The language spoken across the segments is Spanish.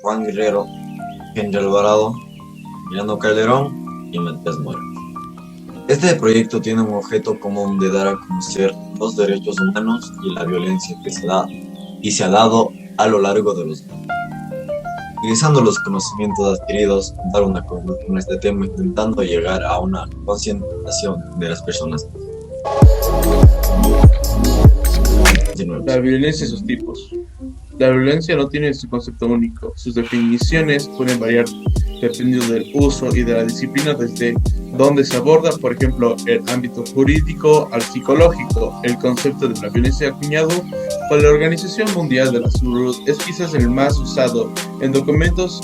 Juan Guerrero, Henry Alvarado, Emiliano Calderón y Matías Mora. Este proyecto tiene un objeto común de dar a conocer los derechos humanos y la violencia que se da y se ha dado a lo largo de los años. Utilizando los conocimientos adquiridos, dar una conclusión a este tema, intentando llegar a una concientización de las personas. La violencia y sus tipos. La violencia no tiene su concepto único. Sus definiciones pueden variar dependiendo del uso y de la disciplina desde donde se aborda, por ejemplo, el ámbito jurídico al psicológico. El concepto de la violencia acuñado por la Organización Mundial de la Salud es quizás el más usado en documentos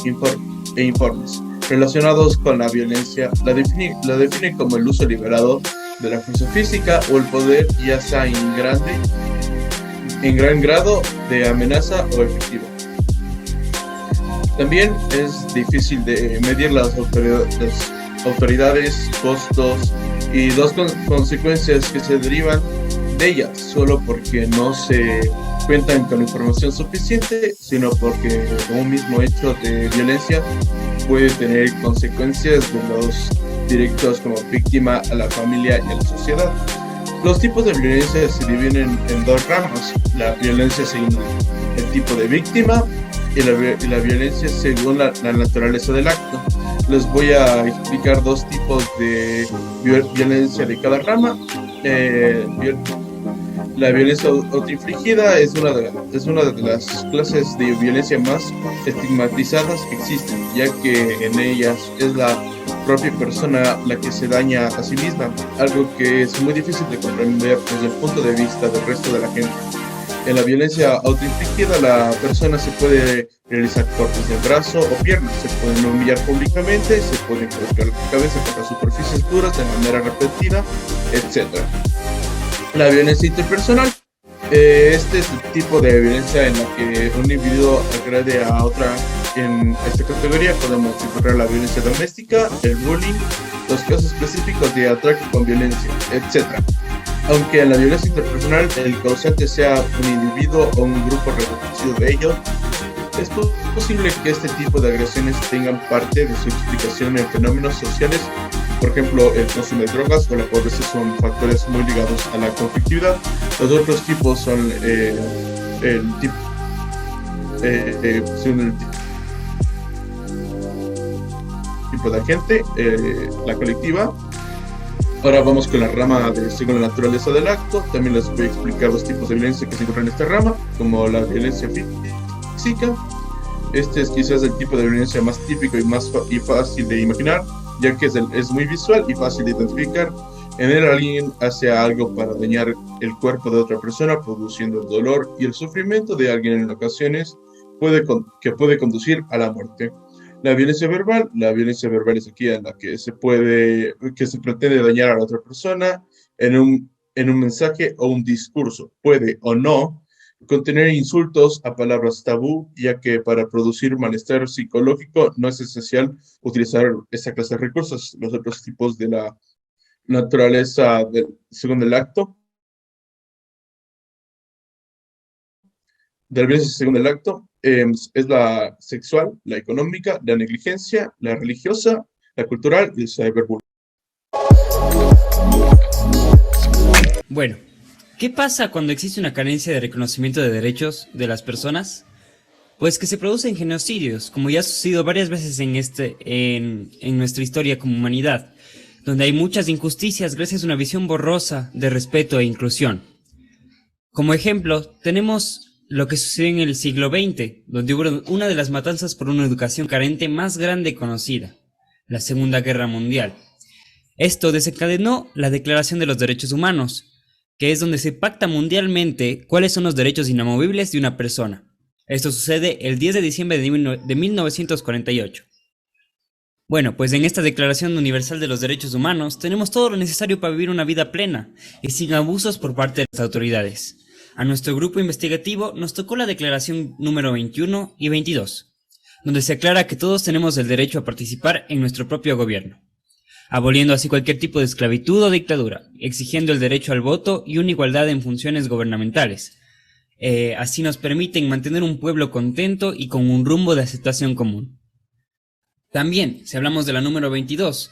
e informes relacionados con la violencia. La define como el uso deliberado de la fuerza física o el poder, ya sea en gran grado de amenaza o efectivo. También es difícil de medir las autoridades, costos y dos consecuencias que se derivan de ellas, solo porque no se cuentan con información suficiente, sino porque un mismo hecho de violencia puede tener consecuencias de los directos como víctima a la familia y a la sociedad. Los tipos de violencia se dividen en dos ramas: la violencia según el tipo de víctima y la violencia según la naturaleza del acto. Les voy a explicar dos tipos de violencia de cada rama. La violencia autoinfligida es una de las clases de violencia más estigmatizadas que existen, ya que en ellas es la propia persona la que se daña a sí misma, algo que es muy difícil de comprender desde el punto de vista del resto de la gente. En la violencia autoinfligida, la persona se puede realizar cortes de brazo o piernas, se pueden humillar públicamente, se pueden colocar la cabeza contra superficies duras de manera repetida, etc. La violencia interpersonal. Este es el tipo de violencia en la que un individuo agrede a otra. En esta categoría podemos encontrar la violencia doméstica, el bullying, los casos específicos de ataque con violencia, etc. Aunque en la violencia interpersonal el causante sea un individuo o un grupo reducido de ellos, es posible que este tipo de agresiones tengan parte de su explicación en fenómenos sociales. Por ejemplo, el consumo de drogas o la pobreza son factores muy ligados a la conflictividad. Los otros tipos son el tipo de agente, la colectiva. Ahora vamos con la rama de según la naturaleza del acto. También les voy a explicar los tipos de violencia que se encuentran en esta rama, como la violencia física. Este es quizás el tipo de violencia más típico y fácil de imaginar, ya que es muy visual y fácil de identificar. En él alguien hace algo para dañar el cuerpo de otra persona, produciendo el dolor y el sufrimiento de alguien en ocasiones que puede conducir a la muerte. La violencia verbal es aquí en la que se pretende dañar a la otra persona en un mensaje o un discurso. Puede o no contener insultos a palabras tabú, ya que para producir malestar psicológico no es esencial utilizar esa clase de recursos. Los otros tipos de la naturaleza según el acto, de la violencia según el acto, es la sexual, la económica, la negligencia, la religiosa, la cultural y el cyberbullying. Bueno, ¿qué pasa cuando existe una carencia de reconocimiento de derechos de las personas? Pues que se producen genocidios, como ya ha sucedido varias veces en nuestra historia como humanidad, donde hay muchas injusticias gracias a una visión borrosa de respeto e inclusión. Como ejemplo, tenemos lo que sucedió en el siglo XX, donde hubo una de las matanzas por una educación carente más grande conocida, la Segunda Guerra Mundial. Esto desencadenó la Declaración de los Derechos Humanos, que es donde se pacta mundialmente cuáles son los derechos inamovibles de una persona. Esto sucede el 10 de diciembre de 1948. Bueno, pues en esta Declaración Universal de los Derechos Humanos tenemos todo lo necesario para vivir una vida plena y sin abusos por parte de las autoridades. A nuestro grupo investigativo nos tocó la Declaración número 21 y 22, donde se aclara que todos tenemos el derecho a participar en nuestro propio gobierno, aboliendo así cualquier tipo de esclavitud o dictadura, exigiendo el derecho al voto y una igualdad en funciones gubernamentales, Así nos permiten mantener un pueblo contento y con un rumbo de aceptación común. También, si hablamos de la número 22,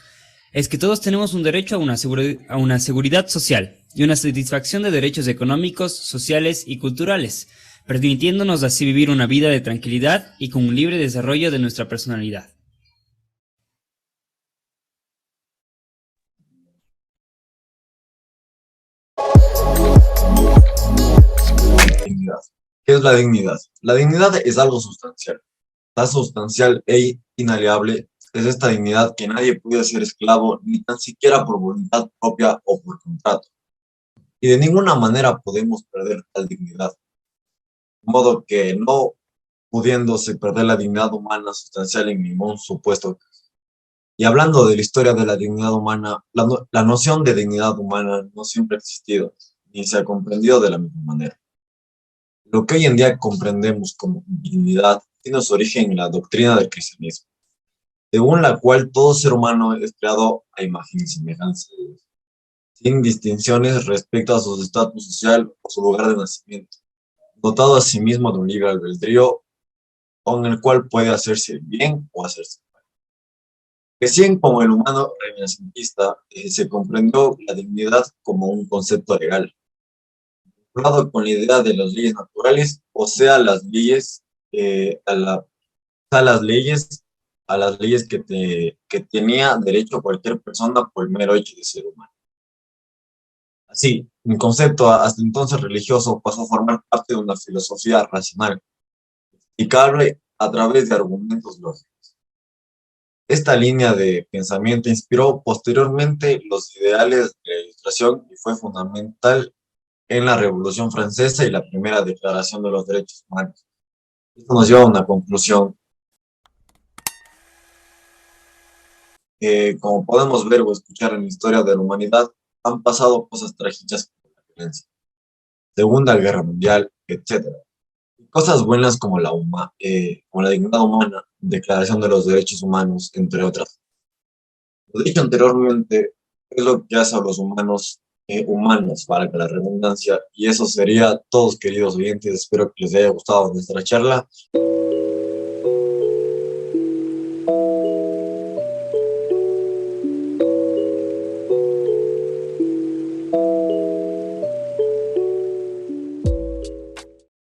es que todos tenemos un derecho a una seguridad social y una satisfacción de derechos económicos, sociales y culturales, permitiéndonos así vivir una vida de tranquilidad y con un libre desarrollo de nuestra personalidad. Dignidad. ¿Qué es la dignidad? La dignidad es algo sustancial. La sustancial e inaliable es esta dignidad que nadie puede ser esclavo ni tan siquiera por voluntad propia o por contrato. Y de ninguna manera podemos perder tal dignidad. De modo que no pudiéndose perder la dignidad humana sustancial en ningún supuesto. Y hablando de la historia de la dignidad humana, la noción de dignidad humana no siempre ha existido, ni se ha comprendido de la misma manera. Lo que hoy en día comprendemos como dignidad tiene su origen en la doctrina del cristianismo, según la cual todo ser humano es creado a imagen y semejanza de Dios, sin distinciones respecto a su estatus social o su lugar de nacimiento, dotado a sí mismo de un libre albedrío con el cual puede hacerse bien o hacerse mal. Recién como el humano renacentista se comprendió la dignidad como un concepto legal, vinculado con la idea de las leyes naturales, o sea, las leyes, a las leyes, a las leyes que tenía derecho cualquier persona por el mero hecho de ser humano. Así, un concepto hasta entonces religioso pasó a formar parte de una filosofía racional, explicable a través de argumentos lógicos. Esta línea de pensamiento inspiró posteriormente los ideales de la Ilustración y fue fundamental en la Revolución Francesa y la primera Declaración de los Derechos Humanos. Esto nos lleva a una conclusión. Como podemos ver o escuchar en la historia de la humanidad, han pasado cosas trágicas como la violencia, Segunda Guerra Mundial, etc. Y cosas buenas como la dignidad humana, Declaración de los Derechos Humanos, entre otras. Lo dicho anteriormente es lo que hace a los humanos humanos, para que la redundancia, y eso sería todos, queridos oyentes. Espero que les haya gustado nuestra charla.